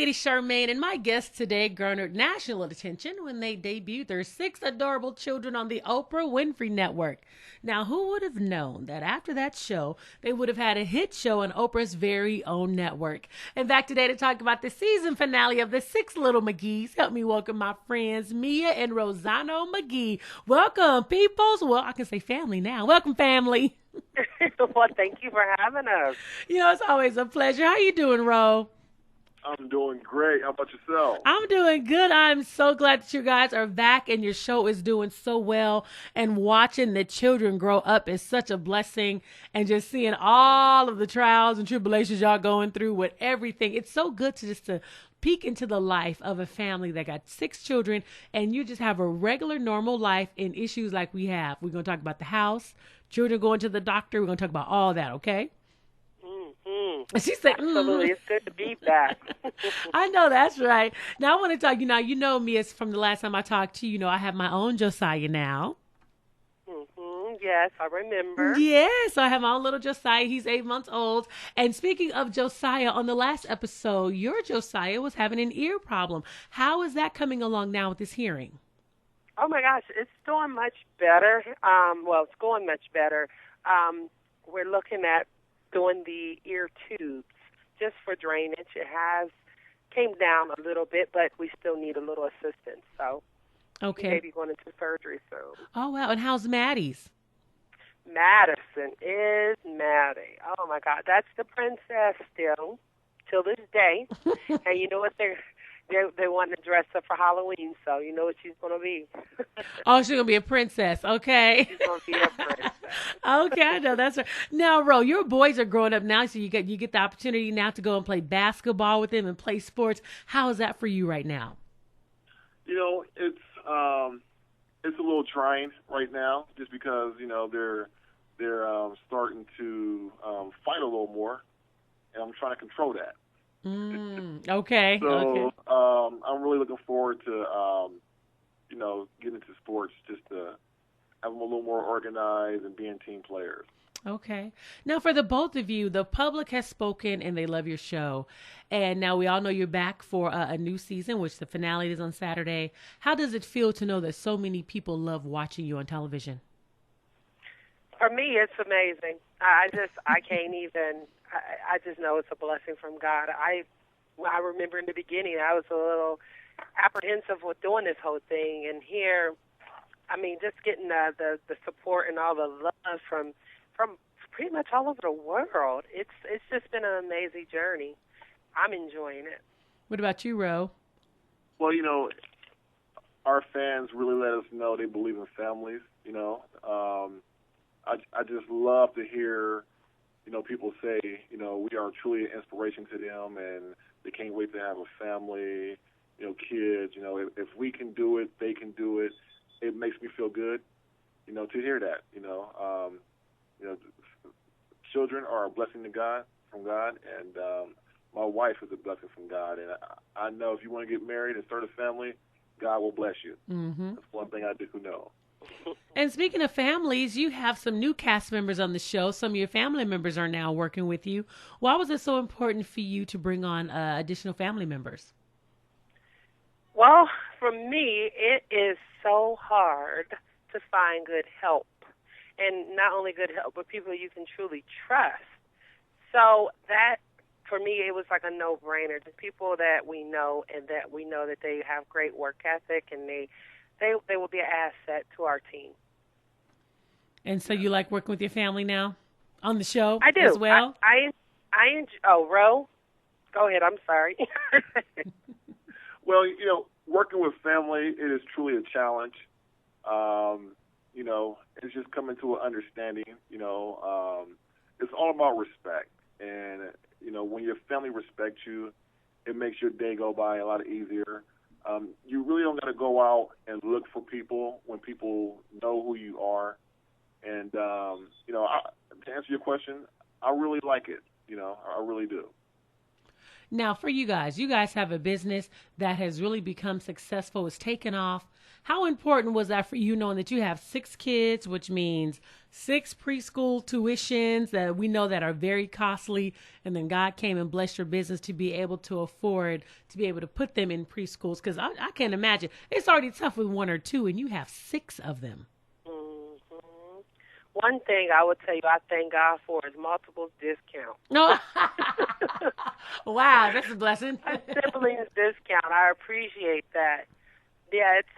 Lady Charmaine, and my guests today garnered national attention when they debuted their six adorable children on the Oprah Winfrey Network. Now, who would have known that after that show, they would have had a hit show on Oprah's very own network? And back today to talk about the season finale of The Six Little McGees, help me welcome my friends Mia and Rozonno McGee. Welcome, peoples. Well, I can say family now. Welcome, family. Well, thank you for having us. It's always a pleasure. How you doing, Ro? I'm doing great. How about yourself? I'm doing good. I'm so glad that you guys are back and your show is doing so well. And watching the children grow up is such a blessing. And just seeing all of the trials and tribulations y'all going through with everything. It's so good to peek into the life of a family that got six children and you just have a regular, normal life in issues like we have. We're going to talk about the house, children going to the doctor. We're going to talk about all that, okay? She said, absolutely. It's good to be back. I know that's right. Now I want to talk. You know me as from the last time I talked to you. I have my own Josiah now. Yes, I remember. Yes, I have my own little Josiah. He's 8 months old. And speaking of Josiah, on the last episode, your Josiah was having an ear problem. How is that coming along now with his hearing? Oh my gosh, it's doing much better. It's going much better. We're looking at doing the ear tubes just for drainage. It has came down a little bit, but we still need a little assistance. So okay, we may be going into surgery soon. Oh, wow. And how's Maddie's? Madison is Maddie. Oh, my God. That's the princess still, till this day. And you know what? They want to dress up for Halloween, so you know what she's going to be. Oh, she's going to be a princess. Okay. She's going to be a princess. Okay, I know. That's right. Now, Ro, your boys are growing up now, so you get the opportunity now to go and play basketball with them and play sports. How is that for you right now? It's a little trying right now, just because they're starting to fight a little more, and I'm trying to control that. Okay. So okay. I'm really looking forward to getting into sports, just to have them a little more organized and being team players. Okay. Now, for the both of you, the public has spoken and they love your show. And now we all know you're back for a new season, which the finale is on Saturday. How does it feel to know that so many people love watching you on television? For me, it's amazing. I can't even, I just know it's a blessing from God. I remember in the beginning, I was a little apprehensive with doing this whole thing. And here, just getting the support and all the love from pretty much all over the world. It's just been an amazing journey. I'm enjoying it. What about you, Ro? Well, our fans really let us know they believe in families. I just love to hear, people say, we are truly an inspiration to them, and they can't wait to have a family, kids. If we can do it, they can do it. It makes me feel good, to hear that. Children are a blessing from God, and my wife is a blessing from God. And I know if you want to get married and start a family, God will bless you. Mm-hmm. That's one thing I do know. And speaking of families, you have some new cast members on the show. Some of your family members are now working with you. Why was it so important for you to bring on additional family members? Well, for me, it is so hard to find good help. And not only good help, but people you can truly trust. So that, for me, it was like a no-brainer. The people that we know and that we know that they have great work ethic, and they will be an asset to our team. And so you like working with your family now on the show? I do. As well? Ro, go ahead. I'm sorry. Well, working with family, it is truly a challenge. It's just coming to an understanding. It's all about respect. And, when your family respects you, it makes your day go by a lot easier. You really don't got to go out and look for people when people know who you are. And, to answer your question, I really like it. I really do. Now, for you guys have a business that has really become successful. It's taken off. How important was that for you, knowing that you have 6 kids, which means 6 preschool tuitions that we know that are very costly, and then God came and blessed your business to be able to afford to be able to put them in preschools? Because I can't imagine. It's already tough with 1 or 2, and you have 6 of them. One thing I would tell you I thank God for is multiple discount. No. Wow, that's a blessing. A siblings discount. I appreciate that. Yeah, it's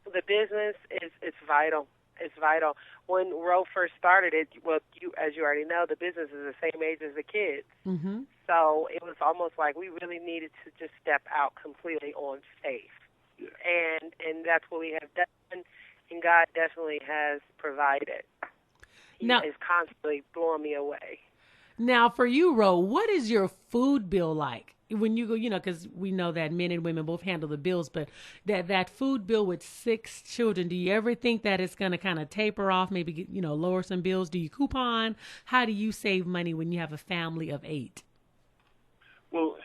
the business is vital. It's vital. When Ro first started it, well, as you already know, the business is the same age as the kids. Mm-hmm. So it was almost like we really needed to just step out completely on faith. Yeah. And that's what we have done, and God definitely has provided. He is constantly blowing me away. Now, for you, Ro, what is your food bill like? When you go, because we know that men and women both handle the bills, but that food bill with 6 children, do you ever think that it's going to kind of taper off, maybe, lower some bills? Do you coupon? How do you save money when you have a family of 8? Well,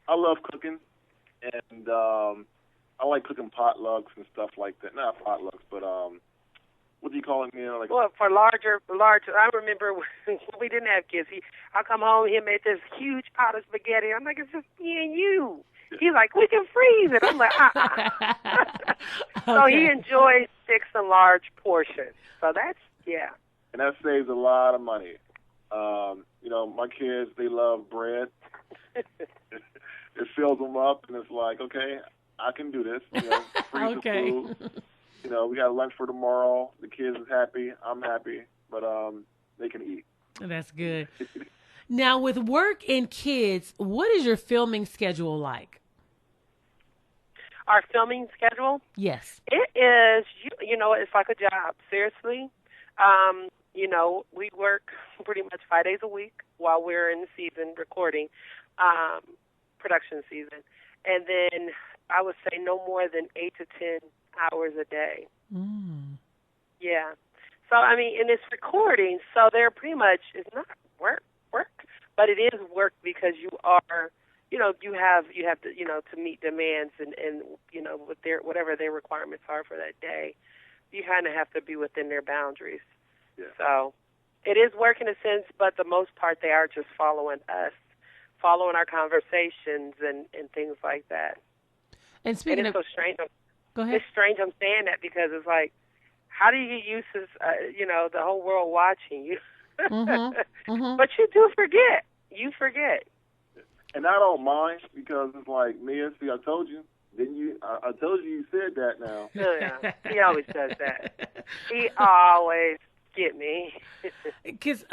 I love cooking, and I like cooking potlucks and stuff like that. Not potlucks, but what do you call it, man? Well, for larger. I remember when we didn't have kids. I come home, he made this huge pot of spaghetti. I'm like, it's just me and you. He's like, we can freeze it. I'm like, So he enjoys 6 and large portions. So that's, yeah. And that saves a lot of money. My kids, they love bread. It fills them up, and it's like, okay, I can do this. Freeze the food. We got lunch for tomorrow. The kids is happy. I'm happy. But they can eat. That's good. Now, with work and kids, what is your filming schedule like? Our filming schedule? Yes. It is, it's like a job. Seriously. We work pretty much 5 days a week while we're in the season recording, production season. And then I would say no more than 8 to 10 hours a day. Yeah. So, and it's recording, so they're pretty much, it's not work, but it is work because you are, you have to, to meet demands and with whatever their requirements are for that day, you kind of have to be within their boundaries. Yeah. So it is work in a sense, but the most part they are just following us, following our conversations and things like that. And speaking it's so strange. Go ahead. It's strange I'm saying that because it's like, how do you get used to, the whole world watching you? Mm-hmm. Mm-hmm. But you do forget. You forget. And I don't mind because it's like, Mia, see, I told you. Didn't you? I told you said that now. Yeah. He always does that. He always get me. Because,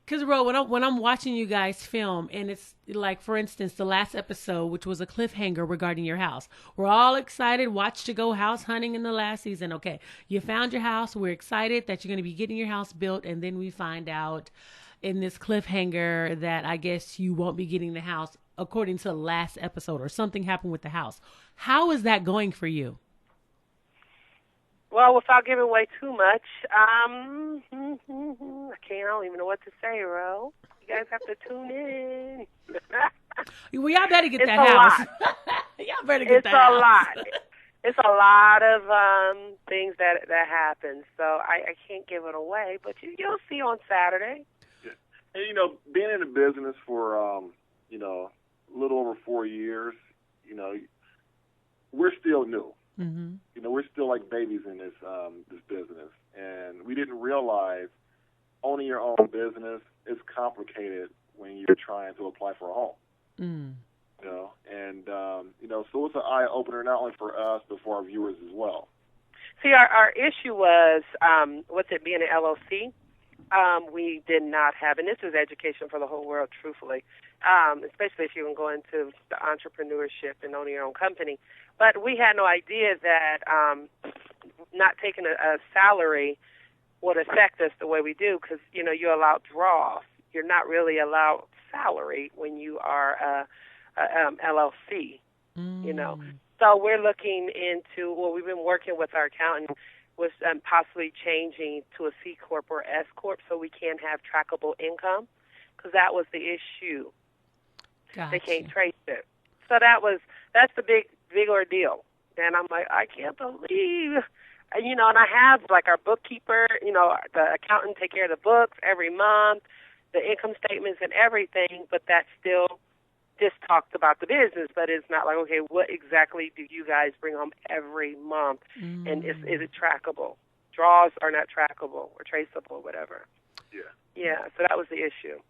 Because, Ro, when I'm watching you guys film, and it's like, for instance, the last episode, which was a cliffhanger regarding your house. We're all excited, watched you go house hunting in the last season. Okay, you found your house. We're excited that you're going to be getting your house built. And then we find out in this cliffhanger that I guess you won't be getting the house according to the last episode, or something happened with the house. How is that going for you? Well, without giving away too much, I don't even know what to say, Ro. You guys have to tune in. Well, y'all better get that house. Y'all better get that house. It's a lot. It's a lot of things that happen. So I can't give it away, but you'll see on Saturday. Yeah. And, being in the business for, a little over 4 years, we're still new. Mm-hmm. We're still like babies in this business, and we didn't realize owning your own business is complicated when you're trying to apply for a home. Mm. So it's an eye opener not only for us but for our viewers as well. See, our issue was with it being an LLC. We did not have, and this is education for the whole world, truthfully, especially if you can go into the entrepreneurship and owning your own company. But we had no idea that not taking a salary would affect us the way we do because, you're allowed draws. You're not really allowed salary when you are a LLC, So we're looking into, we've been working with our accountant with possibly changing to a C Corp or S Corp so we can have trackable income because that was the issue. Gotcha. They can't trace it. So that's the big ordeal. And I'm like, I can't believe, and, you know, and I have like our bookkeeper, you know, the accountant take care of the books every month, the income statements and everything, but that still just talks about the business, but it's not like, okay, what exactly do you guys bring home every month? And is it trackable? Draws are not trackable or traceable or whatever. Yeah, so that was the issue.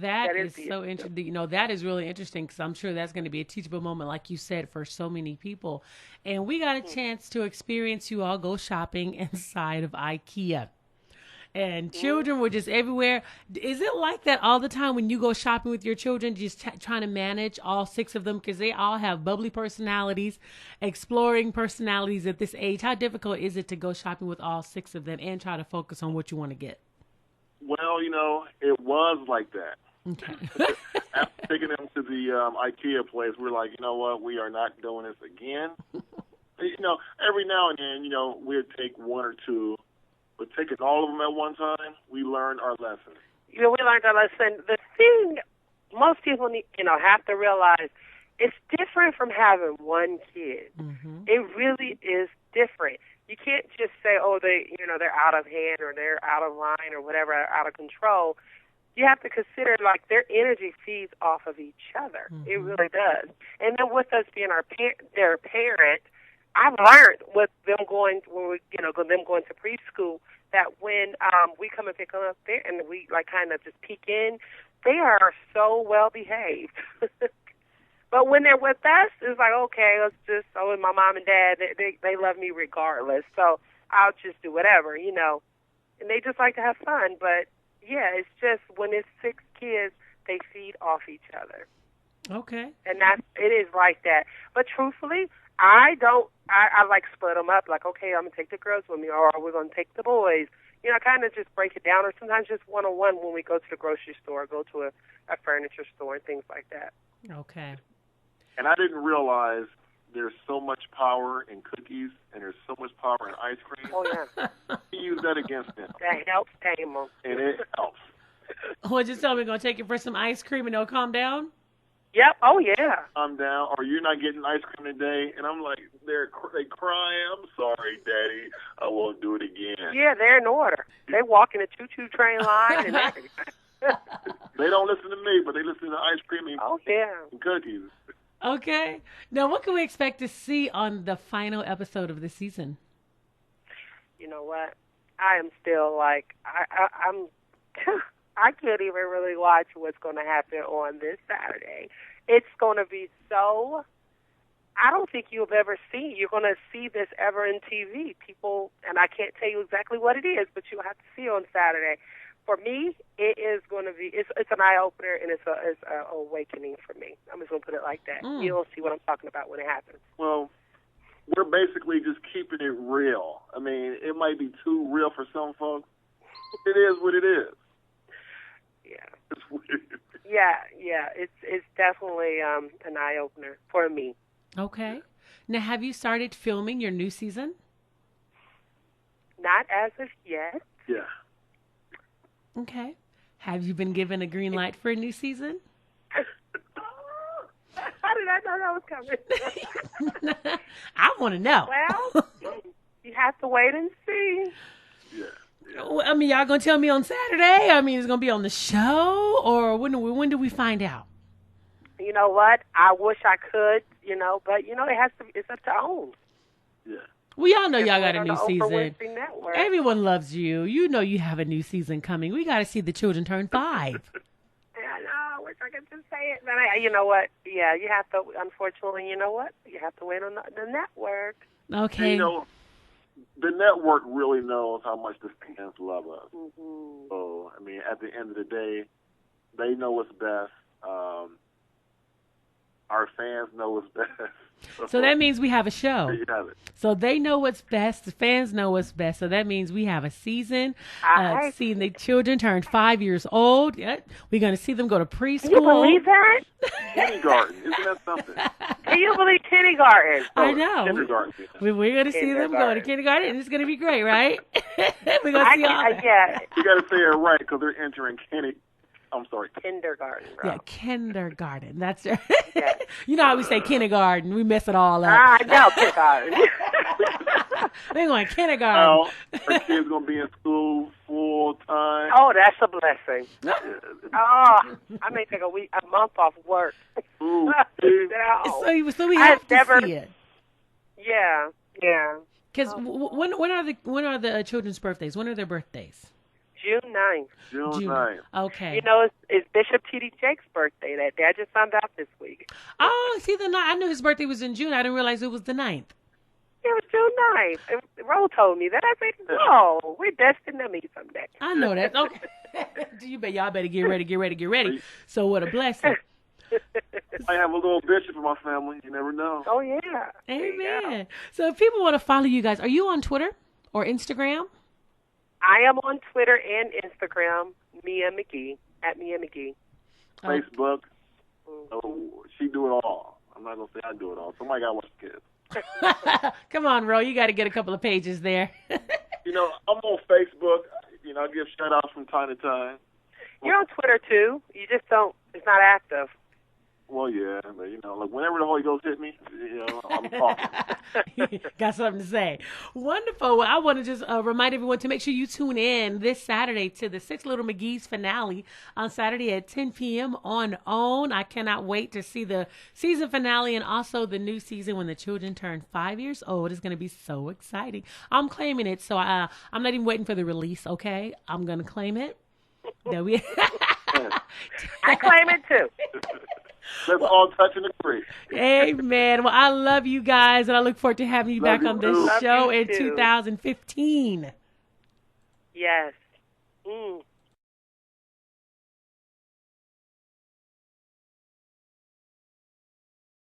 That is so interesting. You know, that is really interesting because I'm sure that's going to be a teachable moment, like you said, for so many people. And we got a chance to experience you all go shopping inside of IKEA. And children were just everywhere. Is it like that all the time when you go shopping with your children, just trying to manage all 6 of them? Because they all have bubbly personalities, exploring personalities at this age. How difficult is it to go shopping with all 6 of them and try to focus on what you want to get? Well, you know, it was like that. Okay. After taking them to the IKEA place, we're like, you know what, we are not doing this again. You know, every now and then, you know, we'd take 1 or 2. But taking all of them at one time, we learned our lesson. You know, we learned our lesson. The thing most people need, you know, have to realize, it's different from having 1 kid. It really is different. You can't just say, oh, they're out of hand or they're out of line or whatever, out of control. You have to consider, like, their energy feeds off of each other. It really does. And then with us being their parent, I've learned with them going to preschool that when we come and pick them up there and we like kind of just peek in, they are so well behaved. But when they're with us, it's like, okay, let's just, with my mom and dad, they love me regardless, so I'll just do whatever, you know. And they just like to have fun. But yeah, it's just when it's 6 kids, they feed off each other. Okay. And it is like that. But truthfully, I like split them up, like, okay, I'm going to take the girls with me, or we're going to take the boys. You know, kind of just break it down, or sometimes just one-on-one when we go to the grocery store, go to a furniture store and things like that. Okay. And I didn't realize there's so much power in cookies and there's so much power in ice cream. Oh, yeah. We use that against them. That helps tame them. And it helps. Well, just tell me, going to take you for some ice cream and they'll calm down? Yep. Oh, yeah. I'm down, or you're not getting ice cream today, and I'm like, they cry. I'm sorry, Daddy. I won't do it again. Yeah, they're in order. They walk in a choo-choo train line and everything. They don't listen to me, but they listen to ice cream and cookies. Okay. Now, what can we expect to see on the final episode of the season? You know what? I am still like, I'm... I can't even really watch what's going to happen on this Saturday. It's going to be so, I don't think you've ever seen, you're going to see this ever in TV. People, and I can't tell you exactly what it is, but you'll have to see it on Saturday. For me, it is going to be, it's an eye-opener, and it's an awakening for me. I'm just going to put it like that. You'll see what I'm talking about when it happens. Well, we're basically just keeping it real. I mean, it might be too real for some folks. It is what it is. Yeah. It's weird. Yeah. It's definitely an eye opener for me. Okay. Now, have you started filming your new season? Not as of yet. Yeah. Okay. Have you been given a green light for a new season? How did I know that was coming? I want to know. Well, you have to wait and see. Yeah. I mean, y'all gonna tell me on Saturday? I mean, it's gonna be on the show, or when do we find out? You know what? I wish I could, but it has to. It's up to own. Yeah. Well, y'all know y'all got a new season. Everyone loves you. You know you have a new season coming. We got to see the children turn 5. I know. I wish I could just say it, but you know what? Yeah, you have to. Unfortunately, you know what? You have to wait on the network. Okay. And, the network really knows how much the fans love us. Mm-hmm. So, I mean, at the end of the day, they know what's best. Our fans know what's best. So that means we have a show. There you have it. So they know what's best. The fans know what's best. So that means we have a season. Seeing the children turn 5 years old. Yeah, we're going to see them go to preschool. Can you believe that? Kindergarten. Isn't that something? Can you believe kindergarten? I know. Kindergarten. We're going to see them go to kindergarten, and it's going to be great, right? We're going to see all that. Yeah. You got to say it right because they're entering I'm sorry. Kindergarten, bro. Yeah, kindergarten. That's right. Yeah. You know how we say kindergarten. We mess it all up. I know, kindergarten. They're going kindergarten. Her kid's going to be in school full time. Oh, that's a blessing. Oh, I may take a month off work. Ooh, No. So we I have to never- see it. Yeah, yeah. Because when are the children's birthdays? When are their birthdays? June 9th. June June. 9th. Okay. You know, it's Bishop T.D. Jake's birthday. That day. I just found out this week. Oh, see, I knew his birthday was in June. I didn't realize it was the 9th. It was June 9th. Ro told me that. I said, no, we're destined to meet someday. I know that. Okay. Y'all better get ready. So what a blessing. I have a little bishop in my family. You never know. Oh, yeah. There you go. Amen. So if people want to follow you guys, are you on Twitter or Instagram? I am on Twitter and Instagram, Mia McGee, at Mia McGee. Facebook. Oh, she do it all. I'm not going to say I do it all. Somebody got to watch the kids. Come on, Ro. You got to get a couple of pages there. You know, I'm on Facebook. You know, I give shout-outs from time to time. You're on Twitter, too. You just don't, it's not active. Well, yeah, but, you know, like whenever the Holy Ghost hit me, you know, I'm talking. Got something to say. Wonderful. Well, I want to just remind everyone to make sure you tune in this Saturday to the Six Little McGee's finale on Saturday at 10 p.m. on OWN. I cannot wait to see the season finale and also the new season when the children turn 5 years old. It's going to be so exciting. I'm claiming it, so I'm not even waiting for the release, okay? I'm going to claim it. That we I claim it, too. Let's all touch and agree. Amen. Well, I love you guys, and I look forward to having you back you on too. this Love show you in too. 2015. Yes.